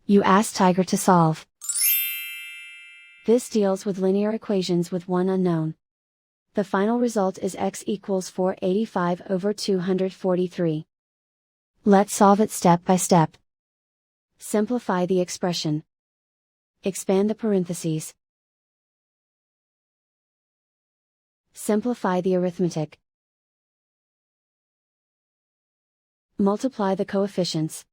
You ask Tiger to solve. This deals with linear equations with one unknown. The final result is x equals 485 over 243. Let's solve it step by step. Simplify the expression. Expand the parentheses. Simplify the arithmetic. Multiply the coefficients.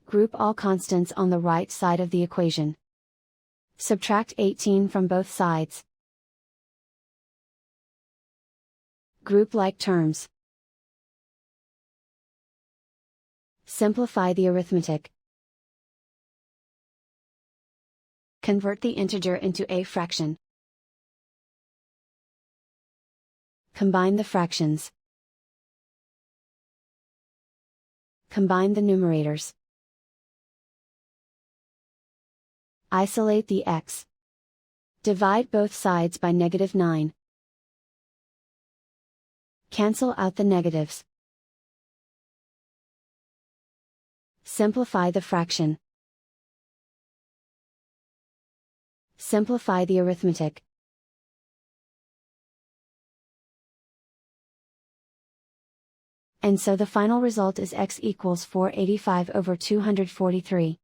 Group all constants on the right side of the equation. Subtract 18 from both sides. Group like terms. Simplify the arithmetic. Convert the integer into a fraction. Combine the fractions. Combine the numerators. Isolate the x. Divide both sides by -9. Cancel out the negatives. Simplify the fraction. Simplify the arithmetic. And so the final result is x equals 485 over 243.